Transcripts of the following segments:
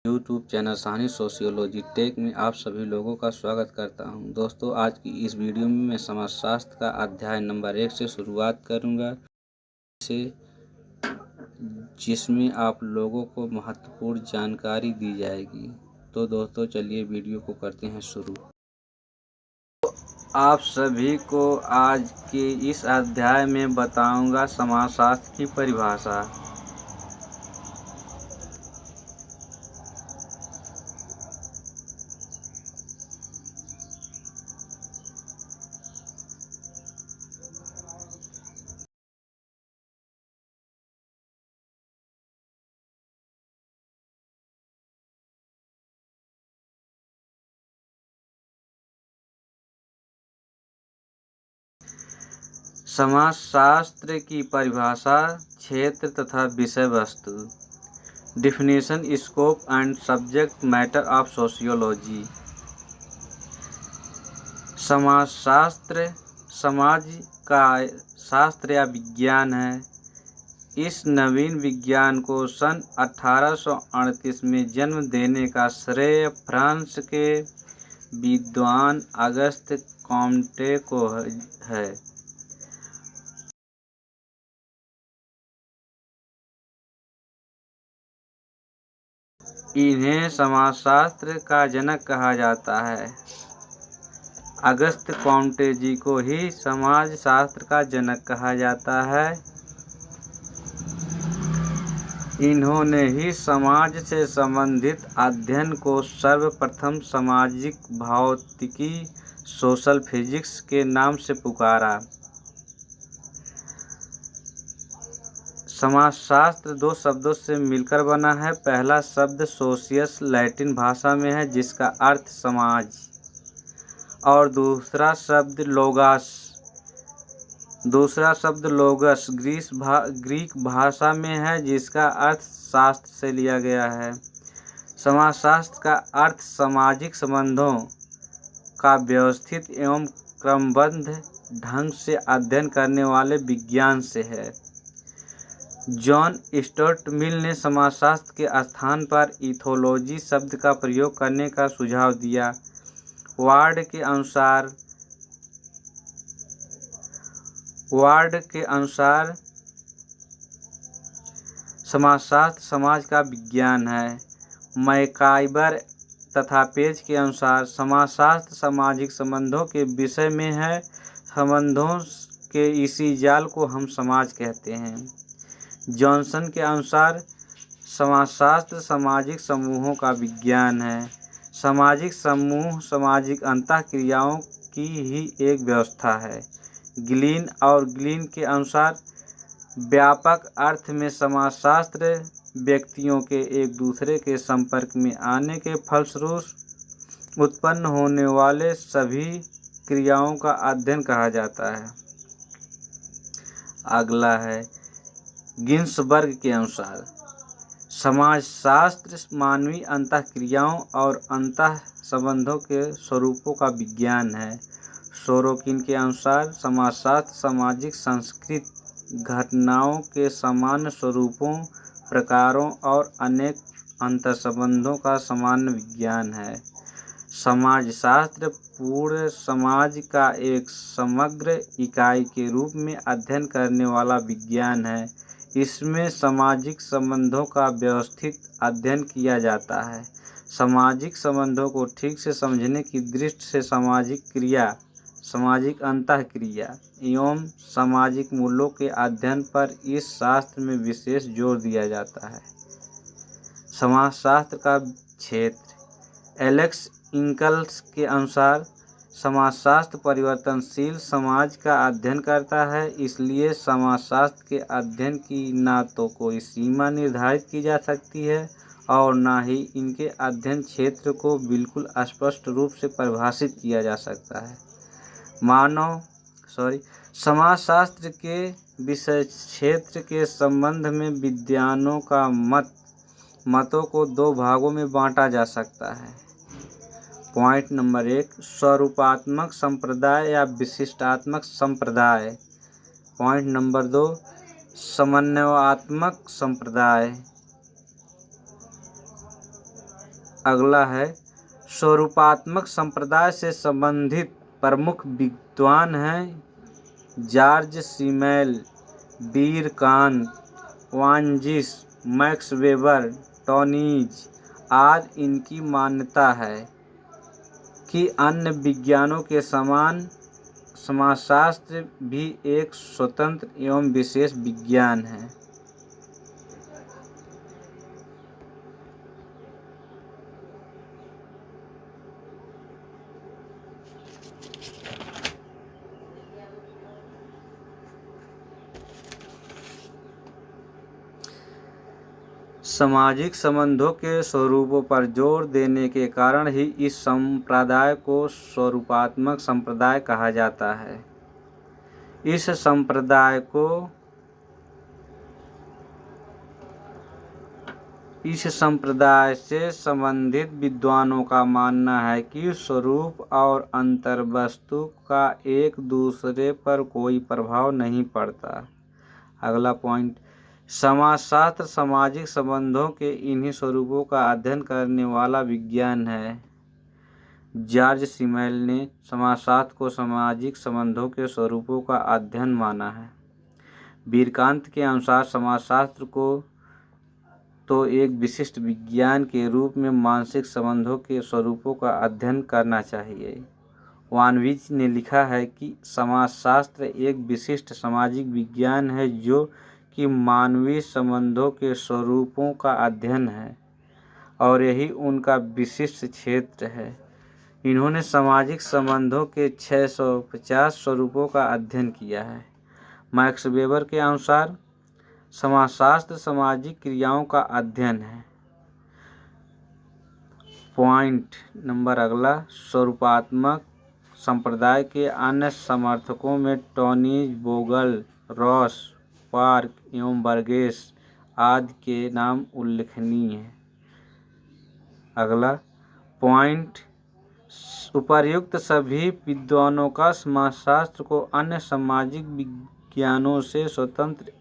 YouTube channel Sahni sociology tech में आप सभी लोगों का स्वागत करता हूं। दोस्तों, आज की इस वीडियो में मैं समाजशास्त्र का अध्याय नंबर 1 से शुरुआत करूंगा, जिसमें आप लोगों को महत्वपूर्ण जानकारी दी जाएगी। तो दोस्तों, चलिए वीडियो को करते हैं शुरू। आप सभी को आज के इस अध्याय में बताऊंगा समाजशास्त्र की परिभाषा। समाजशास्त्र की परिभाषा, क्षेत्र तथा विषय वस्तु। Definition, scope and subject matter of sociology. समाजशास्त्र समाज का शास्त्र या विज्ञान है। इस नवीन विज्ञान को सन 1838 में जन्म देने का श्रेय फ्रांस के विद्वान अगस्त कॉम्टे को है। इन्हें समाजशास्त्र का जनक कहा जाता है। अगस्त कॉम्टे जी को ही समाजशास्त्र का जनक कहा जाता है। इन्होंने ही समाज से संबंधित अध्ययन को सर्वप्रथम सामाजिक भौतिकी सोशल फिजिक्स के नाम से पुकारा। समाजशास्त्र दो शब्दों से मिलकर बना है। पहला शब्द सोशियस लैटिन भाषा में है, जिसका अर्थ समाज, और दूसरा शब्द लोगस ग्रीक भाषा में है, जिसका अर्थ शास्त्र से लिया गया है। समाजशास्त्र का अर्थ सामाजिक संबंधों का व्यवस्थित एवं क्रमबद्ध ढंग से अध्ययन करने वाले विज्ञान से है। जॉन स्टुअर्ट मिल ने समाजशास्त्र के स्थान पर इथोलॉजी शब्द का प्रयोग करने का सुझाव दिया। वार्ड के अनुसार समाजशास्त्र समाज का विज्ञान है। मैकाइबर तथा पेज के अनुसार समाजशास्त्र सामाजिक संबंधों के विषय में है। संबंधों के इसी जाल को हम समाज कहते हैं। जॉनसन के अनुसार समाजशास्त्र सामाजिक समूहों का विज्ञान है। सामाजिक समूह सामाजिक अंतःक्रियाओं की ही एक व्यवस्था है। ग्लीन के अनुसार व्यापक अर्थ में समाजशास्त्र व्यक्तियों के एक दूसरे के संपर्क में आने के फलस्वरूप उत्पन्न होने वाले सभी क्रियाओं का अध्ययन कहा जाता है। अगला है गिन्सबर्ग के अनुसार समाजशास्त्र मानवीय अंतःक्रियाओं और अंतः संबंधों के स्वरूपों का विज्ञान है। सोरोकिन के अनुसार समाजशास्त्र सामाजिक संस्कृत घटनाओं के सामान्य स्वरूपों, प्रकारों और अनेक अंतर्संबंधों का सामान्य विज्ञान है। समाजशास्त्र पूरे समाज का एक समग्र इकाई के रूप में अध्ययन करने वाला विज्ञान है। इसमें सामाजिक संबंधों का व्यवस्थित अध्ययन किया जाता है। सामाजिक संबंधों को ठीक से समझने की दृष्टि से सामाजिक क्रिया, सामाजिक अंतःक्रिया एवं सामाजिक मूल्यों के अध्ययन पर इस शास्त्र में विशेष जोर दिया जाता है। समाजशास्त्र का क्षेत्र, एलेक्स इंकल्स के अनुसार समाजशास्त्र परिवर्तनशील समाज का अध्ययन करता है। इसलिए समाजशास्त्र के अध्ययन की न तो कोई सीमा निर्धारित की जा सकती है और न ही इनके अध्ययन क्षेत्र को बिल्कुल स्पष्ट रूप से परिभाषित किया जा सकता है। समाजशास्त्र के विषय क्षेत्र के संबंध में विद्वानों का मतों को दो भागों में बांटा जा सकता है। पॉइंट नंबर 1, स्वरूपात्मक संप्रदाय या विशिष्टात्मक संप्रदाय। पॉइंट नंबर 2, समन्वयात्मक संप्रदाय। अगला है स्वरूपात्मक संप्रदाय से संबंधित प्रमुख विद्वान हैं जॉर्ज सिमेल, बीर कांत, वानजिस, मैक्स वेबर, टॉनीज आदि। इनकी मान्यता है कि अन्य विज्ञानों के समान समाजशास्त्र भी एक स्वतंत्र एवं विशेष विज्ञान है। सामाजिक संबंधों के स्वरूपों पर जोर देने के कारण ही इस संप्रदाय को स्वरूपात्मक संप्रदाय कहा जाता है। इस संप्रदाय से संबंधित विद्वानों का मानना है कि स्वरूप और अंतर्वस्तु का एक दूसरे पर कोई प्रभाव नहीं पड़ता। अगला पॉइंट, समाजशास्त्र सामाजिक संबंधों के इन्हीं स्वरूपों का अध्ययन करने वाला विज्ञान है। जॉर्ज सिमेल ने समाजशास्त्र को सामाजिक संबंधों के स्वरूपों का अध्ययन माना है। बीरकांत के अनुसार समाजशास्त्र को तो एक विशिष्ट विज्ञान के रूप में मानसिक संबंधों के स्वरूपों का अध्ययन करना चाहिए। वानविज ने लिखा है कि समाजशास्त्र एक विशिष्ट सामाजिक विज्ञान है जो कि मानवीय संबंधों के स्वरूपों का अध्ययन है और यही उनका विशिष्ट क्षेत्र है। इन्होंने सामाजिक संबंधों के 650 स्वरूपों का अध्ययन किया है। मैक्स वेबर के अनुसार समाजशास्त्र सामाजिक क्रियाओं का अध्ययन है। पॉइंट नंबर अगला, स्वरूपात्मक संप्रदाय के अन्य समर्थकों में टॉनीज, बोगल, रॉस, पार्क एवं बर्गेस आदि के नाम उल्लेखनीय हैं। अगला पॉइंट, उपर्युक्त सभी विद्वानों का समाजशास्त्र को अन्य सामाजिक विज्ञानों से स्वतंत्र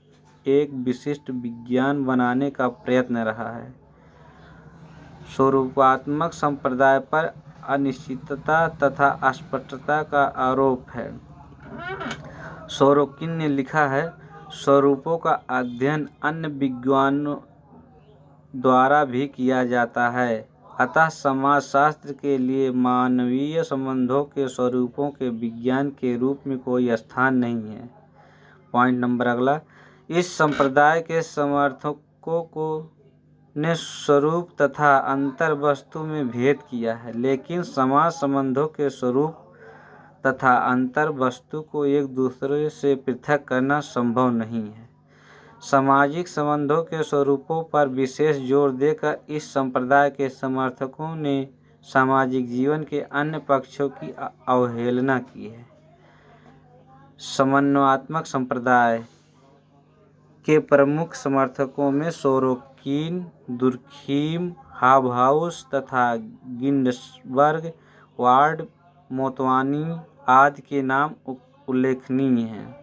एक विशिष्ट विज्ञान बनाने का प्रयत्न रहा है। स्वरूपात्मक संप्रदाय पर अनिश्चितता तथा अस्पष्टता का आरोप है। सोरोकिन ने लिखा है, स्वरूपों का अध्ययन अन्य विज्ञानों द्वारा भी किया जाता है, अतः समाजशास्त्र के लिए मानवीय संबंधों के स्वरूपों के विज्ञान के रूप में कोई स्थान नहीं है। पॉइंट नंबर अगला, इस संप्रदाय के समर्थकों को ने स्वरूप तथा अंतर वस्तु में भेद किया है, लेकिन समाज संबंधों के स्वरूप तथा अंतर वस्तु को एक दूसरे से पृथक करना संभव नहीं है। सामाजिक संबंधों के स्वरूपों पर विशेष जोर देकर इस संप्रदाय के समर्थकों ने सामाजिक जीवन के अन्य पक्षों की अवहेलना की है। समन्वयात्मक संप्रदाय के प्रमुख समर्थकों में सोरोकिन, दुर्खीम, हाबहाउस तथा गिंडसबर्ग, वार्ड, मोतवानी आदि के नाम उल्लेखनीय हैं।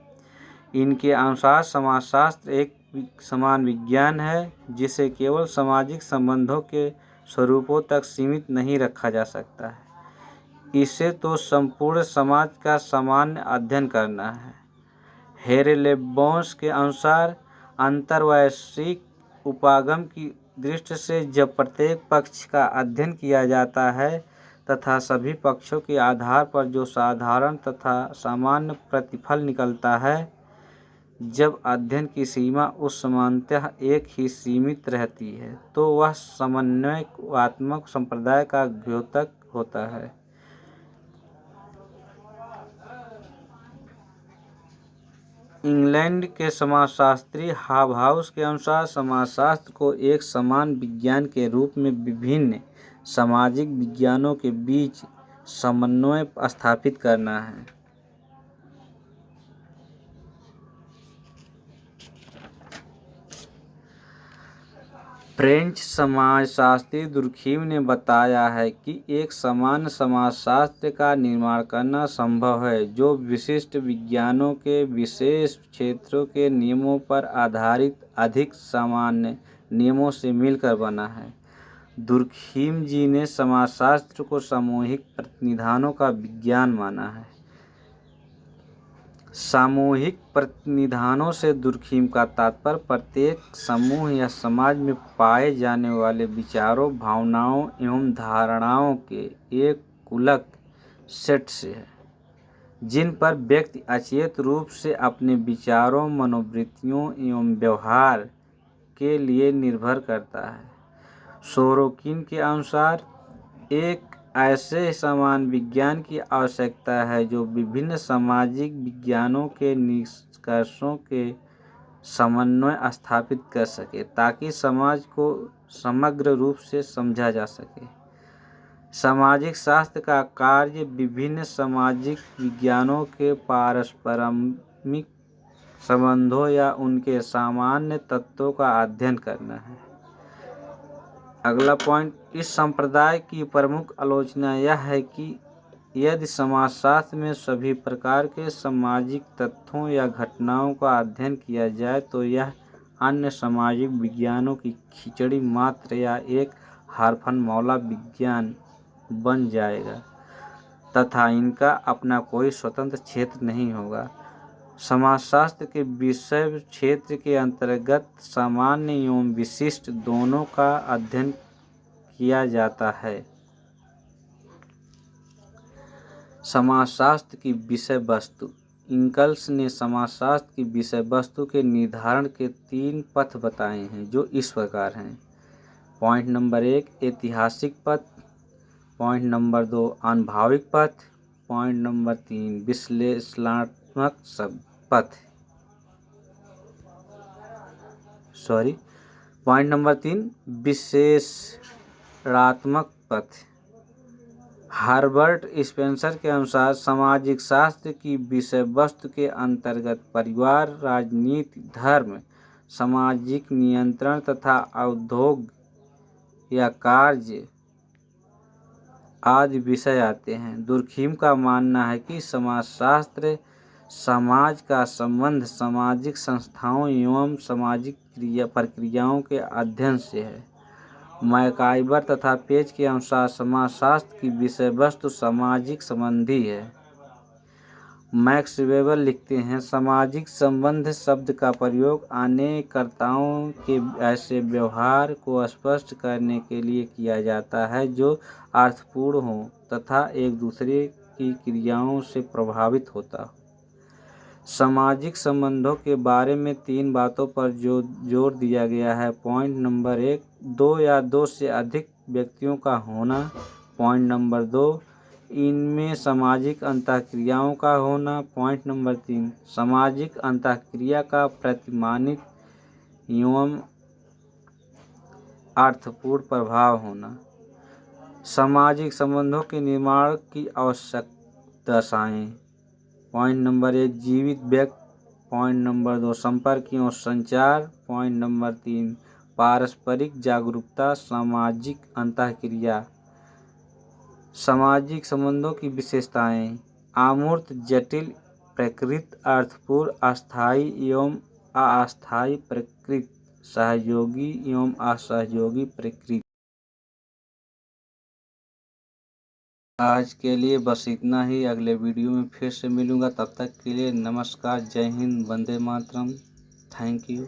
इनके अनुसार समाजशास्त्र एक समान विज्ञान है जिसे केवल सामाजिक संबंधों के स्वरूपों तक सीमित नहीं रखा जा सकता है। इसे तो संपूर्ण समाज का सामान्य अध्ययन करना है। हेरेलेबोन्स के अनुसार अंतर्वैश्विक उपागम की दृष्टि से जब प्रत्येक पक्ष का अध्ययन किया जाता है तथा सभी पक्षों के आधार पर जो साधारण तथा सामान्य प्रतिफल निकलता है, जब अध्ययन की सीमा उस सामान्यतः एक ही सीमित रहती है, तो वह समन्वयात्मक संप्रदाय का द्योतक होता है। इंग्लैंड के समाजशास्त्री हाबहाउस के अनुसार समाजशास्त्र को एक समान विज्ञान के रूप में विभिन्न सामाजिक विज्ञानों के बीच समन्वय स्थापित करना है। फ्रेंच समाजशास्त्री दुर्खीम ने बताया है कि एक समान समाजशास्त्र का निर्माण करना संभव है जो विशिष्ट विज्ञानों के विशेष क्षेत्रों के नियमों पर आधारित अधिक सामान्य नियमों से मिलकर बना है। दुर्खिम जी ने समाजशास्त्र को सामूहिक प्रतिनिधानों का विज्ञान माना है। सामूहिक प्रतिनिधानों से दुर्खिम का तात्पर्य प्रत्येक समूह या समाज में पाए जाने वाले विचारों, भावनाओं एवं धारणाओं के एक कुलक सेट से है, जिन पर व्यक्ति अचेत रूप से अपने विचारों, मनोवृत्तियों एवं व्यवहार के लिए निर्भर करता है। सोरोकिन के अनुसार एक ऐसे समान विज्ञान की आवश्यकता है जो विभिन्न सामाजिक विज्ञानों के निष्कर्षों के समन्वय स्थापित कर सके ताकि समाज को समग्र रूप से समझा जा सके। सामाजिक शास्त्र का कार्य विभिन्न सामाजिक विज्ञानों के पारस्परिक संबंधों या उनके सामान्य तत्वों का अध्ययन करना है। अगला पॉइंट, इस संप्रदाय की प्रमुख आलोचना यह है कि यदि समाजशास्त्र में सभी प्रकार के सामाजिक तत्वों या घटनाओं का अध्ययन किया जाए तो यह अन्य सामाजिक विज्ञानों की खिचड़ी मात्र या एक हरफनमौला विज्ञान बन जाएगा तथा इनका अपना कोई स्वतंत्र क्षेत्र नहीं होगा। समाजशास्त्र के विषय क्षेत्र के अंतर्गत सामान्य एवं विशिष्ट दोनों का अध्ययन किया जाता है। समाजशास्त्र की विषय वस्तु। इंगल्स ने समाजशास्त्र की विषय वस्तु के निर्धारण के 3 पथ बताए हैं जो इस प्रकार हैं। पॉइंट नंबर 1 ऐतिहासिक पथ, पॉइंट नंबर 2 अनुभविक पथ, पॉइंट नंबर 3 विश्लेषणात्मक पथ। पॉइंट नंबर 3 विश्लेषणात्मक पथ। हर्बर्ट स्पेंसर के अनुसार सामाजिक शास्त्र की विषय वस्तु के अंतर्गत परिवार, राजनीति, धर्म, सामाजिक नियंत्रण तथा उद्योग या कार्य आदि विषय आते हैं। दुर्खिम का मानना है कि समाजशास्त्र समाज का संबंध सामाजिक संस्थाओं एवं सामाजिक प्रक्रियाओं के अध्ययन से है। मैकाइवर तथा पेज के अनुसार समाजशास्त्र की विषय वस्तु सामाजिक संबंधी है। मैक्स वेबर लिखते हैं, सामाजिक संबंध शब्द का प्रयोग अन्यकर्ताओं के ऐसे व्यवहार को स्पष्ट करने के लिए किया जाता है जो अर्थपूर्ण हो तथा एक दूसरे की क्रियाओं से प्रभावित होता हो। सामाजिक संबंधों के बारे में 3 बातों पर जोर दिया गया है। पॉइंट नंबर 1 2 या 2 से अधिक व्यक्तियों का होना, पॉइंट नंबर 2 इनमें सामाजिक अंतःक्रियाओं का होना, पॉइंट नंबर 3 सामाजिक अंतःक्रिया का प्रतिमानित एवं अर्थपूर्ण प्रभाव होना। सामाजिक संबंधों के निर्माण की आवश्यक दशाएं। पॉइंट नंबर 1 जीवित व्यक्ति, पॉइंट नंबर 2 संपर्क एवं संचार, पॉइंट नंबर 3 पारस्परिक जागरूकता, सामाजिक अंतःक्रिया। सामाजिक संबंधों की विशेषताएं। अमूर्त, जटिल प्रकृति, अर्थपूर्ण, अस्थायी एवं अस्थायी प्रकृति, सहयोगी एवं असहयोगी प्रकृति। आज के लिए बस इतना ही। अगले वीडियो में फिर से मिलूंगा। तब तक के लिए नमस्कार, जय हिंद, वंदे मातरम। Thank you.